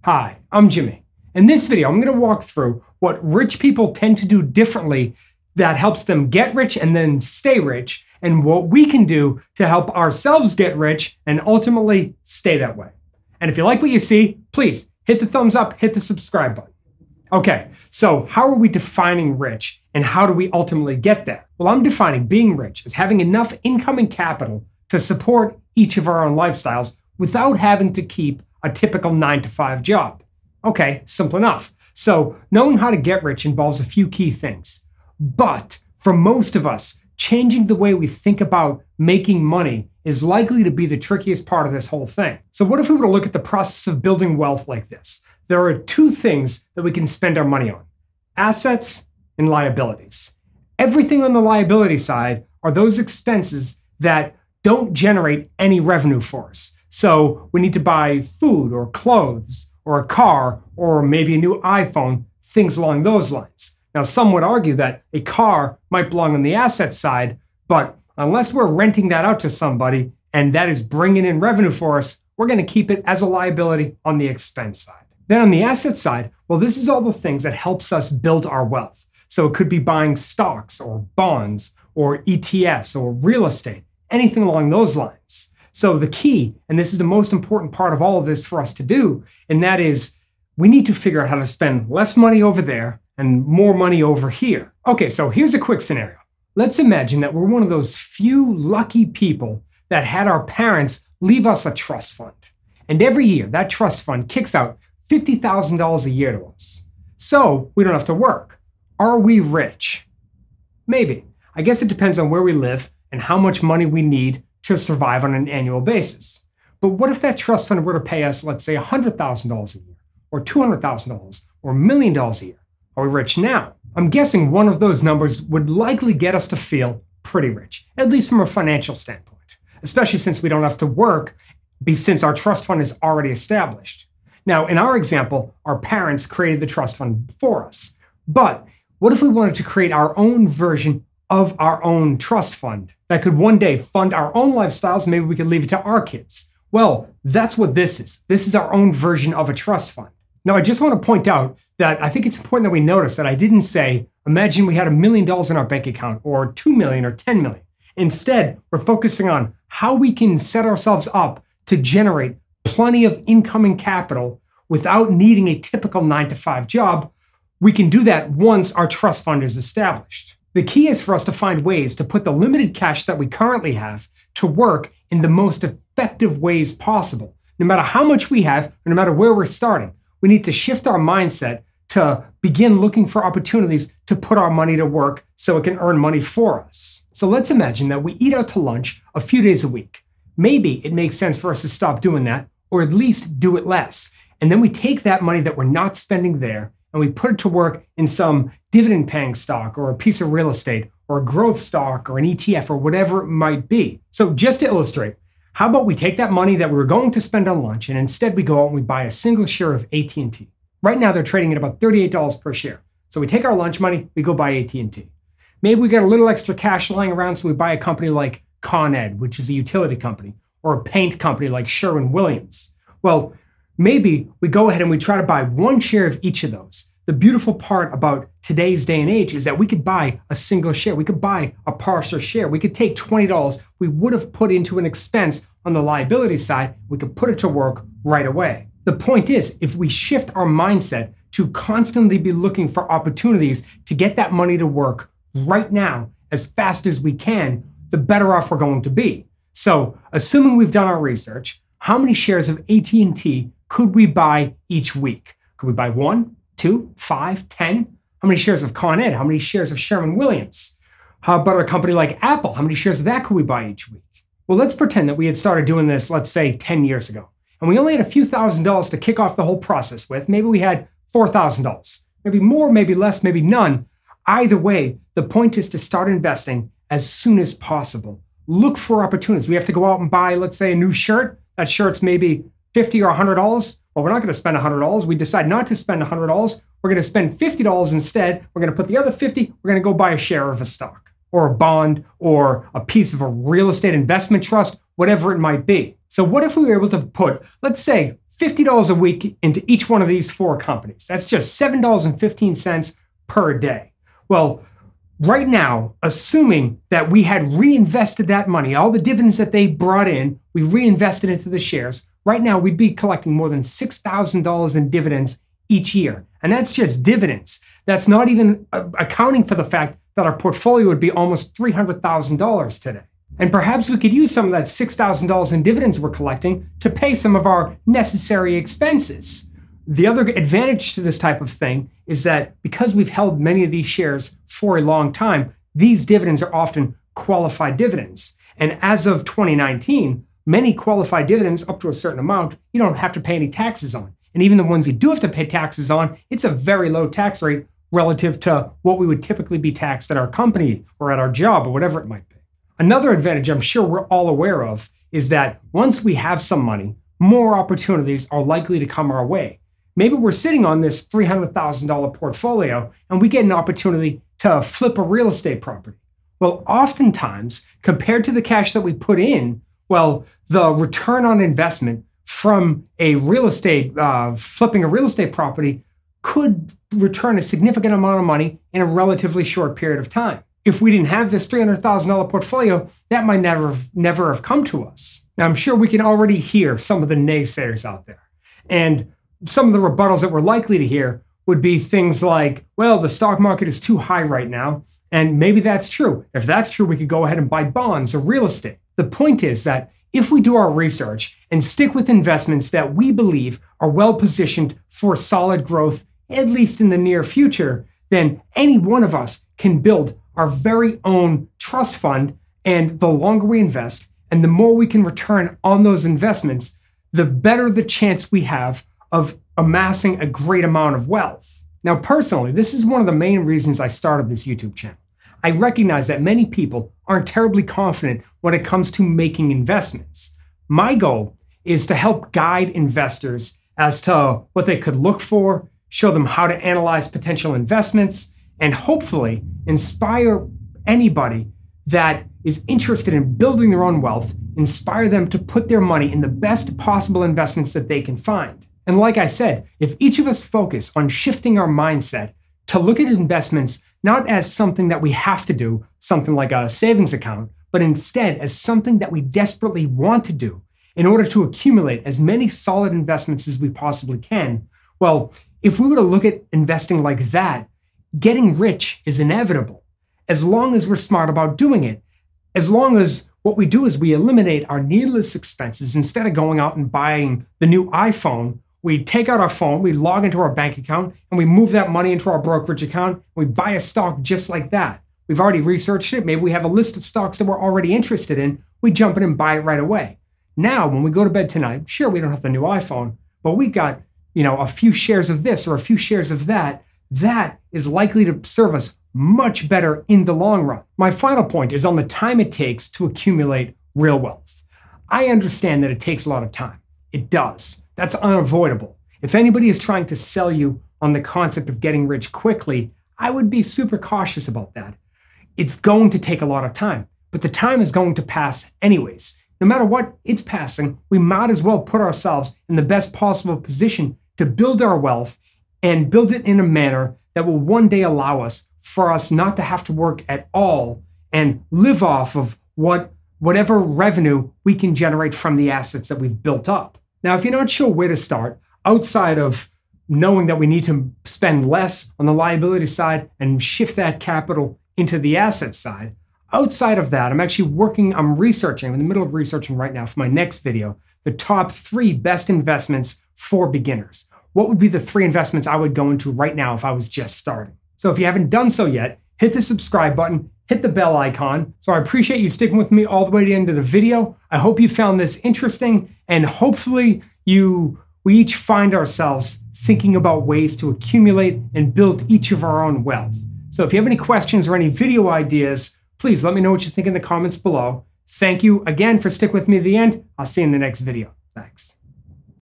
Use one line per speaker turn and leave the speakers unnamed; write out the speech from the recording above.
Hi, I'm Jimmy. In this video, I'm going to walk through what rich people tend to do differently that helps them get rich and then stay rich, and what we can do to help ourselves get rich and ultimately stay that way. And if you like what you see, please hit the thumbs up, hit the subscribe button. Okay, so how are we defining rich and how do we ultimately get there? Well, I'm defining being rich as having enough income and capital to support each of our own lifestyles without having to keep a typical 9-to-5 job. Okay, simple enough. So knowing how to get rich involves a few key things. But for most of us, changing the way we think about making money is likely to be the trickiest part of this whole thing. So what if we were to look at the process of building wealth like this? There are two things that we can spend our money on: assets and liabilities. Everything on the liability side are those expenses that don't generate any revenue for us. So we need to buy food or clothes or a car or maybe a new iPhone, things along those lines. Now, some would argue that a car might belong on the asset side, but unless we're renting that out to somebody and that is bringing in revenue for us, we're going to keep it as a liability on the expense side. Then on the asset side, well, this is all the things that helps us build our wealth. So it could be buying stocks or bonds or ETFs or real estate, anything along those lines. So the key, and this is the most important part of all of this for us to do, and that is we need to figure out how to spend less money over there and more money over here. Okay, so here's a quick scenario. Let's imagine that we're one of those few lucky people that had our parents leave us a trust fund. And every year that trust fund kicks out $50,000 a year to us. So we don't have to work. Are we rich? Maybe. I guess it depends on where we live and how much money we need to survive on an annual basis. But what if that trust fund were to pay us, let's say, $100,000 a year, or $200,000, or $1 million a year? Are we rich now? I'm guessing one of those numbers would likely get us to feel pretty rich, at least from a financial standpoint, especially since we don't have to work since our trust fund is already established. Now, in our example, our parents created the trust fund for us. But what if we wanted to create our own version of our own trust fund that could one day fund our own lifestyles? Maybe we could leave it to our kids. Well, that's what this is. This is our own version of a trust fund. Now, I just want to point out that I think it's important that we notice that I didn't say, imagine we had $1 million in our bank account or 2 million or 10 million. Instead, we're focusing on how we can set ourselves up to generate plenty of income and capital without needing a typical 9-to-5 job. We can do that once our trust fund is established. The key is for us to find ways to put the limited cash that we currently have to work in the most effective ways possible. No matter how much we have, or no matter where we're starting, we need to shift our mindset to begin looking for opportunities to put our money to work so it can earn money for us. So let's imagine that we eat out to lunch a few days a week. Maybe it makes sense for us to stop doing that, or at least do it less. And then we take that money that we're not spending there and we put it to work in some dividend-paying stock or a piece of real estate or a growth stock or an ETF or whatever it might be. So just to illustrate, how about we take that money that we were going to spend on lunch and instead we go out and we buy a single share of AT&T. Right now they're trading at about $38 per share. So we take our lunch money, we go buy AT&T. Maybe we got a little extra cash lying around, so we buy a company like Con Ed, which is a utility company, or a paint company like Sherwin-Williams. Well, maybe we go ahead and we try to buy one share of each of those. The beautiful part about today's day and age is that we could buy a single share. We could buy a partial share. We could take $20 we would have put into an expense on the liability side. We could put it to work right away. The point is, if we shift our mindset to constantly be looking for opportunities to get that money to work right now as fast as we can, the better off we're going to be. So assuming we've done our research, how many shares of AT&T could we buy each week? Could we buy 1, 2, 5, 10? How many shares of Con Ed? How many shares of Sherwin-Williams? How about a company like Apple? How many shares of that could we buy each week? Well, let's pretend that we had started doing this, let's say 10 years ago, and we only had a few $1,000s to kick off the whole process with. Maybe we had $4,000, maybe more, maybe less, maybe none. Either way, the point is to start investing as soon as possible. Look for opportunities. We have to go out and buy, let's say, a new shirt. That shirt's maybe $50 or $100. Well, we're not going to spend $100. We decide not to spend $100. We're going to spend $50 instead. We're going to put the other $50. We're going to go buy a share of a stock or a bond or a piece of a real estate investment trust, whatever it might be. So what if we were able to put, let's say, $50 a week into each one of these 4 companies. That's just $7.15 per day. Well, right now, assuming that we had reinvested that money, all the dividends that they brought in, we reinvested into the shares. Right now, we'd be collecting more than $6,000 in dividends each year. And that's just dividends. That's not even accounting for the fact that our portfolio would be almost $300,000 today. And perhaps we could use some of that $6,000 in dividends we're collecting to pay some of our necessary expenses. The other advantage to this type of thing is that because we've held many of these shares for a long time, these dividends are often qualified dividends. And as of 2019, many qualified dividends up to a certain amount, you don't have to pay any taxes on. And even the ones you do have to pay taxes on, it's a very low tax rate relative to what we would typically be taxed at our company or at our job or whatever it might be. Another advantage I'm sure we're all aware of is that once we have some money, more opportunities are likely to come our way. Maybe we're sitting on this $300,000 portfolio and we get an opportunity to flip a real estate property. Well, oftentimes, compared to the cash that we put in, well, the return on investment from a real estate, flipping a real estate property could return a significant amount of money in a relatively short period of time. If we didn't have this $300,000 portfolio, that might never have come to us. Now, I'm sure we can already hear some of the naysayers out there. And some of the rebuttals that we're likely to hear would be things like, well, the stock market is too high right now. And maybe that's true. If that's true, we could go ahead and buy bonds or real estate. The point is that if we do our research and stick with investments that we believe are well positioned for solid growth, at least in the near future, then any one of us can build our very own trust fund. And the longer we invest and the more we can return on those investments, the better the chance we have of amassing a great amount of wealth. Now, personally, this is one of the main reasons I started this YouTube channel. I recognize that many people aren't terribly confident when it comes to making investments. My goal is to help guide investors as to what they could look for, show them how to analyze potential investments, and hopefully inspire anybody that is interested in building their own wealth, inspire them to put their money in the best possible investments that they can find. And like I said, if each of us focus on shifting our mindset to look at investments not as something that we have to do, something like a savings account, but instead as something that we desperately want to do in order to accumulate as many solid investments as we possibly can, well, if we were to look at investing like that, getting rich is inevitable, as long as we're smart about doing it. As long as what we do is we eliminate our needless expenses. Instead of going out and buying the new iPhone, we take out our phone, we log into our bank account, and we move that money into our brokerage account. We buy a stock just like that. We've already researched it. Maybe we have a list of stocks that we're already interested in. We jump in and buy it right away. Now, when we go to bed tonight, sure, we don't have the new iPhone, but we got, a few shares of this or a few shares of that. That is likely to serve us much better in the long run. My final point is on the time it takes to accumulate real wealth. I understand that it takes a lot of time. It does. That's unavoidable. If anybody is trying to sell you on the concept of getting rich quickly, I would be super cautious about that. It's going to take a lot of time, but the time is going to pass anyways. No matter what it's passing, we might as well put ourselves in the best possible position to build our wealth and build it in a manner that will one day allow us for us not to have to work at all and live off of whatever revenue we can generate from the assets that we've built up. Now, if you're not sure where to start, outside of knowing that we need to spend less on the liability side and shift that capital into the asset side, outside of that, I'm in the middle of researching right now for my next video, the top 3 best investments for beginners. What would be the 3 investments I would go into right now if I was just starting? So if you haven't done so yet, hit the subscribe button, hit the bell icon. So I appreciate you sticking with me all the way to the end of the video. I hope you found this interesting, and hopefully we each find ourselves thinking about ways to accumulate and build each of our own wealth. So if you have any questions or any video ideas, please let me know what you think in the comments below. Thank you again for sticking with me to the end. I'll see you in the next video. Thanks.